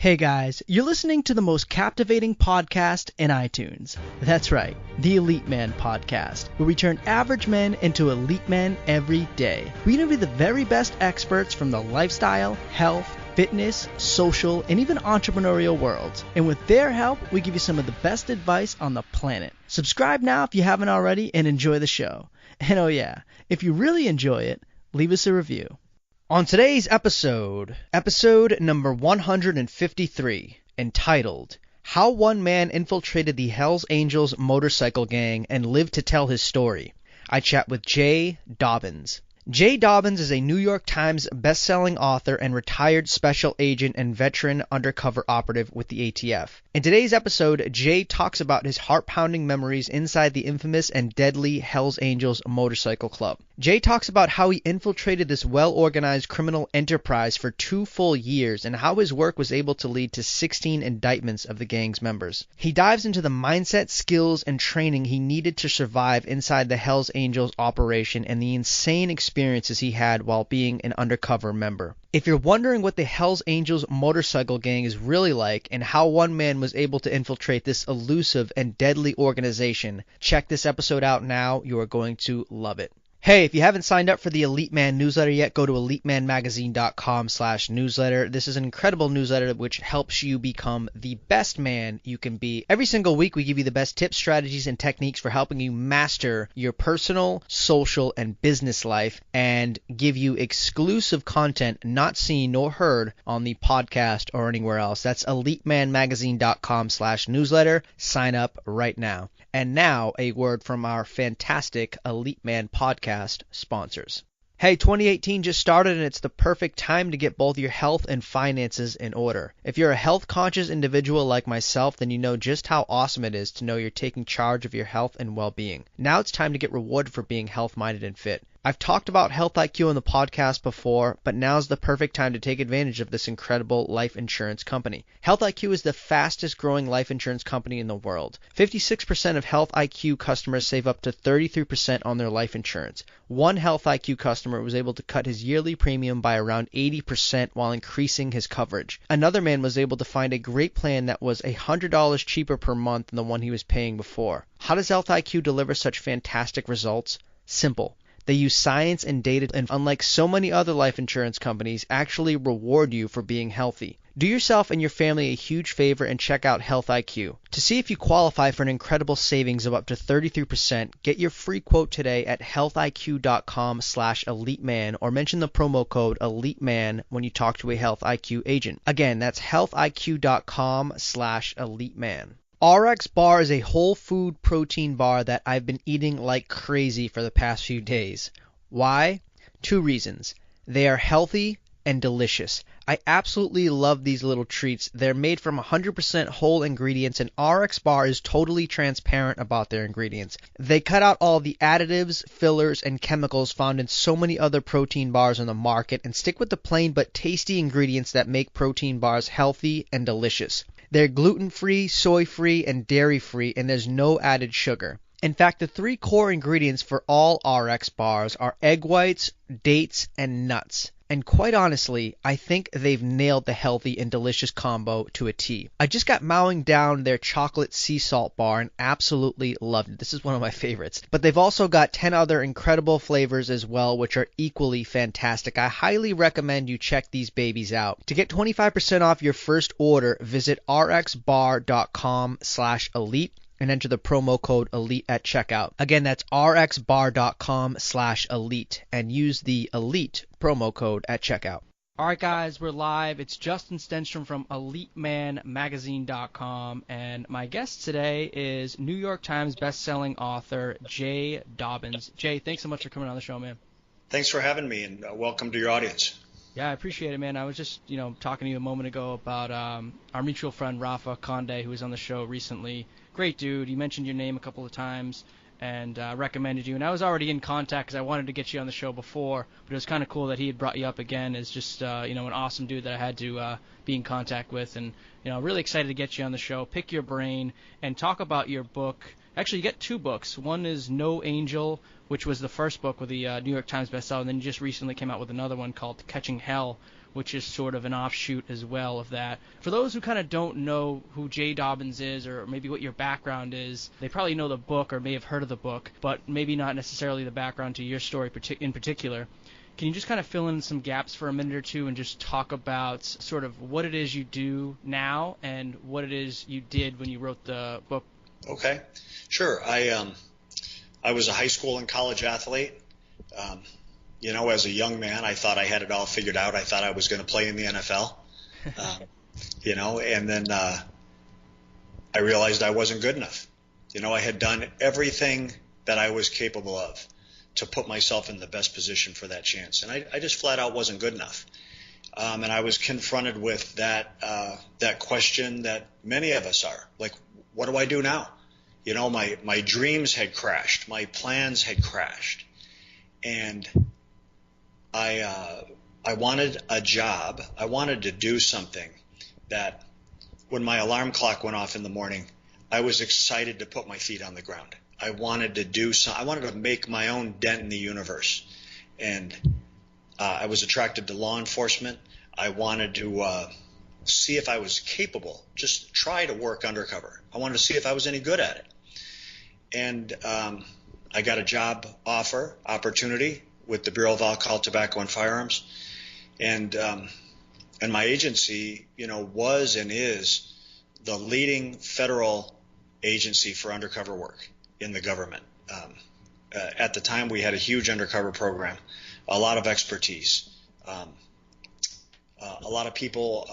Hey guys, you're listening to the most captivating podcast in iTunes. That's right, the Elite Man Podcast, where we turn average men into elite men every day. We interview the very best experts from the lifestyle, health, fitness, social, and even entrepreneurial worlds. And with their help, we give you some of the best advice on the planet. Subscribe now if you haven't already and enjoy the show. And oh yeah, if you really enjoy it, leave us a review. On today's episode number 153, entitled, How One Man Infiltrated the Hells Angels Motorcycle Gang and Lived to Tell His Story, I chat with Jay Dobbins. Jay Dobbins is a New York Times best-selling author and retired special agent and veteran undercover operative with the ATF. In today's episode, Jay talks about his heart-pounding memories inside the infamous and deadly Hells Angels Motorcycle Club. Jay talks about how he infiltrated this well-organized criminal enterprise for 2 full years and how his work was able to lead to 16 indictments of the gang's members. He dives into the mindset, skills, and training he needed to survive inside the Hells Angels operation and the insane experiences he had while being an undercover member. If you're wondering what the Hells Angels motorcycle gang is really like and how one man was able to infiltrate this elusive and deadly organization, check this episode out now. You are going to love it. Hey, if you haven't signed up for the Elite Man newsletter yet, go to elitemanmagazine.com/newsletter. This is an incredible newsletter which helps you become the best man you can be. Every single week, we give you the best tips, strategies, and techniques for helping you master your personal, social, and business life and give you exclusive content not seen nor heard on the podcast or anywhere else. That's elitemanmagazine.com/newsletter. Sign up right now. And now, a word from our fantastic Elite Man podcast sponsors. Hey, 2018 just started and it's the perfect time to get both your health and finances in order. If you're a health-conscious individual like myself, then you know just how awesome it is to know you're taking charge of your health and well-being. Now it's time to get rewarded for being health-minded and fit. I've talked about Health IQ on the podcast before, but now's the perfect time to take advantage of this incredible life insurance company. Health IQ is the fastest growing life insurance company in the world. 56% of Health IQ customers save up to 33% on their life insurance. One Health IQ customer was able to cut his yearly premium by around 80% while increasing his coverage. Another man was able to find a great plan that was $100 cheaper per month than the one he was paying before. How does Health IQ deliver such fantastic results? Simple. They use science and data and, unlike so many other life insurance companies, actually reward you for being healthy. Do yourself and your family a huge favor and check out Health IQ. To see if you qualify for an incredible savings of up to 33%, get your free quote today at healthiq.com/eliteman or mention the promo code ELITEMAN when you talk to a Health IQ agent. Again, that's healthiq.com/eliteman. RX Bar is a whole food protein bar that I've been eating like crazy for the past few days. Why? 2 reasons. They are healthy and delicious. I absolutely love these little treats. They're made from 100% whole ingredients, and RX Bar is totally transparent about their ingredients. They cut out all the additives, fillers, and chemicals found in so many other protein bars on the market and stick with the plain but tasty ingredients that make protein bars healthy and delicious. They're gluten-free, soy-free, and dairy-free, and there's no added sugar. In fact, the 3 core ingredients for all RX bars are egg whites, dates, and nuts. And quite honestly, I think they've nailed the healthy and delicious combo to a T. I just got mowing down their chocolate sea salt bar and absolutely loved it. This is one of my favorites. But they've also got 10 other incredible flavors as well, which are equally fantastic. I highly recommend you check these babies out. To get 25% off your first order, visit rxbar.com/elite. and enter the promo code ELITE at checkout. Again, that's rxbar.com/elite and use the ELITE promo code at checkout. All right, guys, we're live. It's Justin Stenstrom from EliteManMagazine.com, and my guest today is New York Times bestselling author Jay Dobbins. Jay, thanks so much for coming on the show, man. Thanks for having me, and welcome to your audience. Yeah, I appreciate it, man. I was just, talking to you a moment ago about our mutual friend Rafa Conde, who was on the show recently. Great dude. He mentioned your name a couple of times and recommended you. And I was already in contact because I wanted to get you on the show before, but it was kind of cool that he had brought you up again as just, an awesome dude that I had to be in contact with. And, really excited to get you on the show, pick your brain, and talk about your book. Actually, you get 2 books. One is No Angel, which was the first book with the New York Times bestseller, and then you just recently came out with another one called Catching Hell, which is sort of an offshoot as well of that. For those who kind of don't know who Jay Dobbins is, or maybe what your background is, they probably know the book or may have heard of the book, but maybe not necessarily the background to your story in particular. Can you just kind of fill in some gaps for a minute or two and just talk about sort of what it is you do now and what it is you did when you wrote the book? Okay, sure. I was a high school and college athlete. As a young man, I thought I had it all figured out. I thought I was going to play in the NFL, and then I realized I wasn't good enough. I had done everything that I was capable of to put myself in the best position for that chance. And I just flat out wasn't good enough. And I was confronted with that question that many of us are, like, what do I do now? My dreams had crashed. My plans had crashed. And I wanted a job. I wanted to do something that when my alarm clock went off in the morning, I was excited to put my feet on the ground. I wanted to do I wanted to make my own dent in the universe. And I was attracted to law enforcement. I wanted to see if I was capable, just try to work undercover. I wanted to see if I was any good at it. And I got a job opportunity with the Bureau of Alcohol, Tobacco, and Firearms. And my agency, was and is the leading federal agency for undercover work in the government. At the time, we had a huge undercover program, a lot of expertise, a lot of people,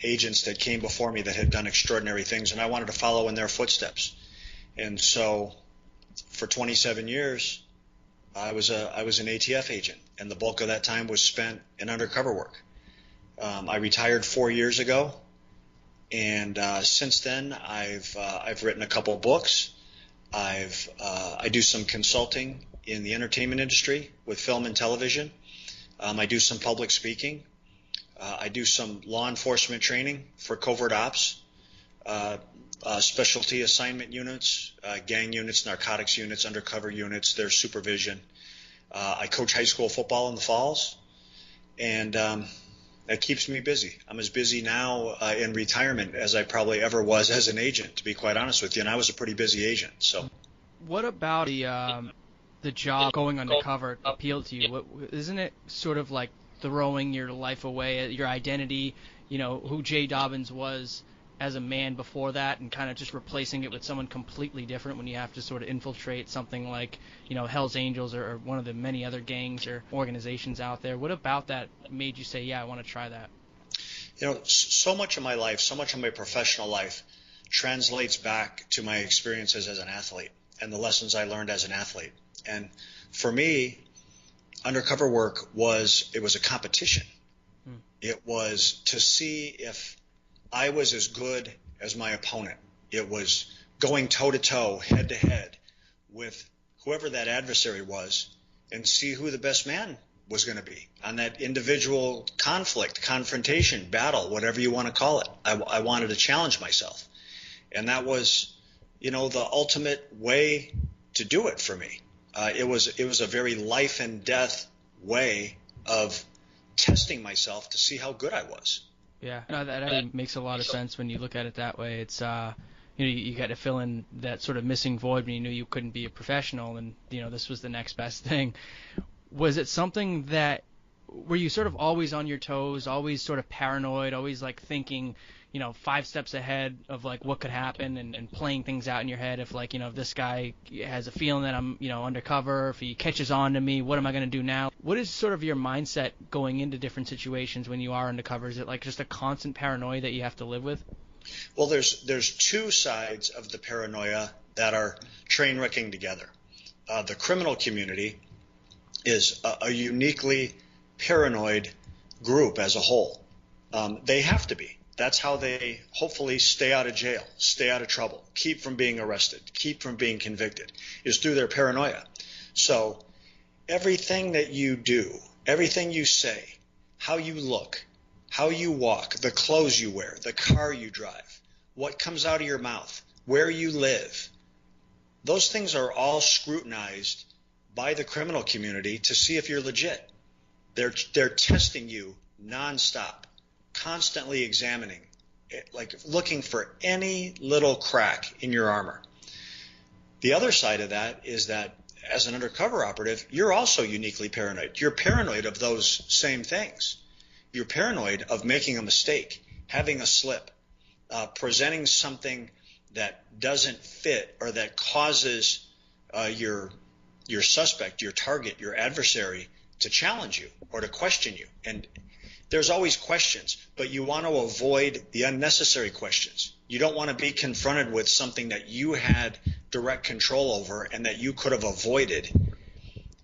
agents that came before me that had done extraordinary things, and I wanted to follow in their footsteps. And so for 27 years, I was an ATF agent, and the bulk of that time was spent in undercover work. I retired 4 years ago, and since then I've written a couple of books. I do some consulting in the entertainment industry with film and television. I do some public speaking. I do some law enforcement training for covert ops, specialty assignment units, gang units, narcotics units, undercover units, their supervision. I coach high school football in the falls, and that keeps me busy. I'm as busy now in retirement as I probably ever was as an agent, to be quite honest with you, and I was a pretty busy agent. So, what about the job going undercover appealed to you? Isn't it sort of like throwing your life away, your identity, who Jay Dobbins was as a man before that, and kind of just replacing it with someone completely different when you have to sort of infiltrate something like, Hell's Angels or one of the many other gangs or organizations out there? What about that made you say, yeah, I want to try that? So much of my life, so much of my professional life translates back to my experiences as an athlete and the lessons I learned as an athlete. And for me, undercover work was a competition. It was to see if I was as good as my opponent. It was going toe-to-toe, head-to-head with whoever that adversary was and see who the best man was going to be on that individual conflict, confrontation, battle, whatever you want to call it. I wanted to challenge myself. And that was, the ultimate way to do it for me. It was a very life and death way of testing myself to see how good I was. Yeah, no, that actually makes a lot of sense when you look at it that way. It's you got to fill in that sort of missing void when you knew you couldn't be a professional, and this was the next best thing. Was it something that were you sort of always on your toes, always sort of paranoid, always like thinking, 5 steps ahead of like what could happen and playing things out in your head if like, if this guy has a feeling that I'm, undercover, if he catches on to me, what am I going to do now? What is sort of your mindset going into different situations when you are undercover? Is it like just a constant paranoia that you have to live with? Well, there's two sides of the paranoia that are train wrecking together. The criminal community is a uniquely paranoid group as a whole. They have to be. That's how they hopefully stay out of jail, stay out of trouble, keep from being arrested, keep from being convicted, is through their paranoia. So everything that you do, everything you say, how you look, how you walk, the clothes you wear, the car you drive, what comes out of your mouth, where you live, those things are all scrutinized by the criminal community to see if you're legit. They're testing you nonstop, constantly examining, like looking for any little crack in your armor. The other side of that is that as an undercover operative, you're also uniquely paranoid. You're paranoid of those same things. You're paranoid of making a mistake, having a slip, presenting something that doesn't fit or that causes your suspect, your target, your adversary to challenge you or to question you. And there's always questions, but you want to avoid the unnecessary questions. You don't want to be confronted with something that you had direct control over and that you could have avoided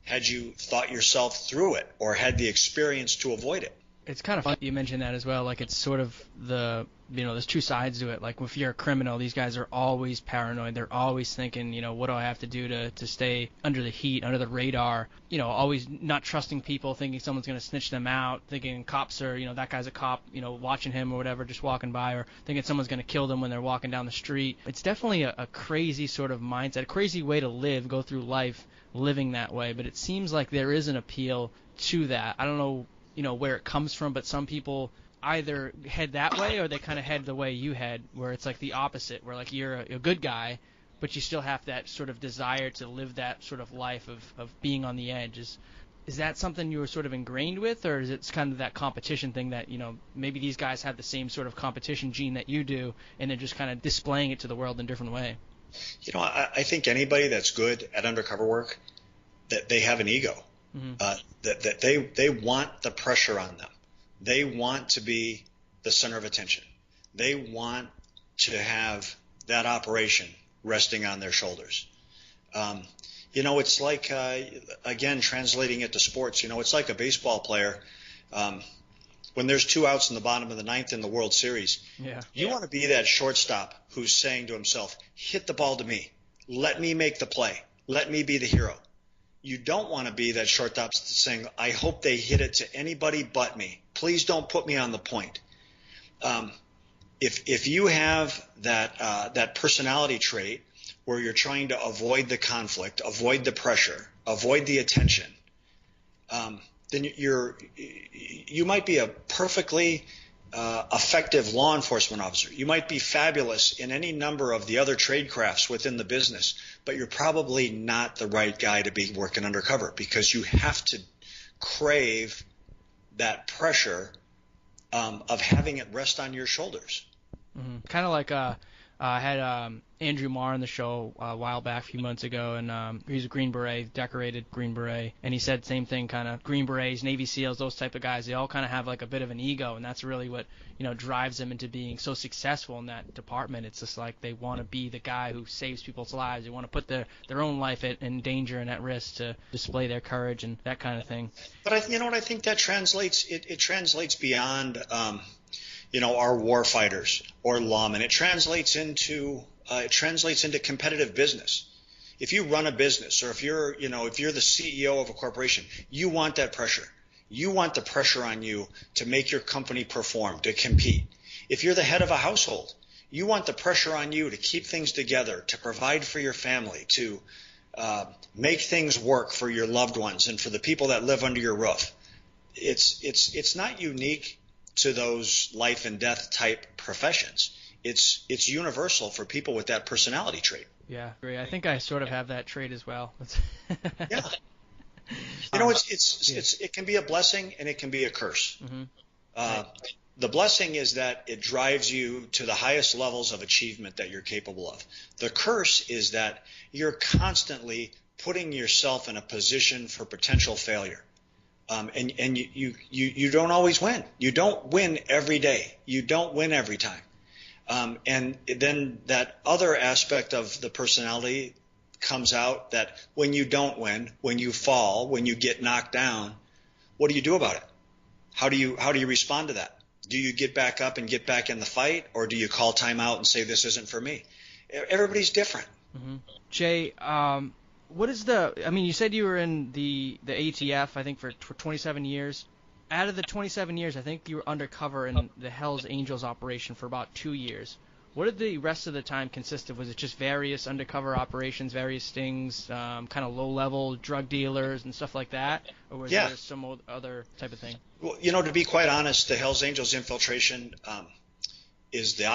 had you thought yourself through it or had the experience to avoid it. It's kind of fun you mentioned that as well. Like, it's sort of there's two sides to it. Like, if you're a criminal, these guys are always paranoid. They're always thinking, what do I have to do to stay under the heat, under the radar? Always not trusting people, thinking someone's going to snitch them out, thinking cops are, that guy's a cop, watching him or whatever, just walking by, or thinking someone's going to kill them when they're walking down the street. It's definitely a crazy sort of mindset, a crazy way to live, go through life living that way. But it seems like there is an appeal to that. I don't know where it comes from, but some people either head that way or they kind of head the way you head, where it's like the opposite, where like you're a good guy, but you still have that sort of desire to live that sort of life of being on the edge. Is that something you were sort of ingrained with, or is it kind of that competition thing that, maybe these guys have the same sort of competition gene that you do, and they're just kind of displaying it to the world in a different way? I think anybody that's good at undercover work, that they have an ego. Mm-hmm. That they want the pressure on them. They want to be the center of attention. They want to have that operation resting on their shoulders. It's like, again, translating it to sports, it's like a baseball player. When there's 2 outs in the bottom of the ninth in the World Series, you want to be that shortstop who's saying to himself, hit the ball to me. Let me make the play. Let me be the hero. You don't want to be that shortstop saying, I hope they hit it to anybody but me. Please don't put me on the point. If you have that personality trait where you're trying to avoid the conflict, avoid the pressure, avoid the attention, then you might be a perfectly effective law enforcement officer. You might be fabulous in any number of the other trade crafts within the business, but you're probably not the right guy to be working undercover, because you have to crave that pressure of having it rest on your shoulders. Mm-hmm. Kind of like I had Andrew Marr on the show a while back, a few months ago, and he's a Green Beret, decorated Green Beret, and he said same thing, kind of Green Berets, Navy SEALs, those type of guys, they all kind of have like a bit of an ego, and that's really what drives them into being so successful in that department. It's just like they want to be the guy who saves people's lives. They want to put their own life in danger and at risk to display their courage and that kind of thing. But I think that translates. It translates beyond our war fighters or lawmen. It translates into competitive business. If you run a business, or if you're the CEO of a corporation, you want that pressure. You want the pressure on you to make your company perform, to compete. If you're the head of a household, you want the pressure on you to keep things together, to provide for your family, to make things work for your loved ones and for the people that live under your roof. It's not unique to those life and death type professions. It's universal for people with that personality trait. Yeah, agree. I think I sort of have that trait as well. Yeah. It can be a blessing and it can be a curse. Mm-hmm. The blessing is that it drives you to the highest levels of achievement that you're capable of. The curse is that you're constantly putting yourself in a position for potential failure. And you don't always win. You don't win every day. You don't win every time. And then that other aspect of the personality comes out, that when you don't win, when you fall, when you get knocked down, what do you do about it? How do you respond to that? Do you get back up and get back in the fight, or do you call time out and say, this isn't for me? Everybody's different. Mm-hmm. Jay, what is you said you were in the ATF, I think, for 27 years. Out of the 27 years, I think you were undercover in the Hells Angels operation for about 2 years. What did the rest of the time consist of? Was it just various undercover operations, various stings, kind of low-level drug dealers and stuff like that? Or was there some other type of thing? Well, to be quite honest, the Hells Angels infiltration is the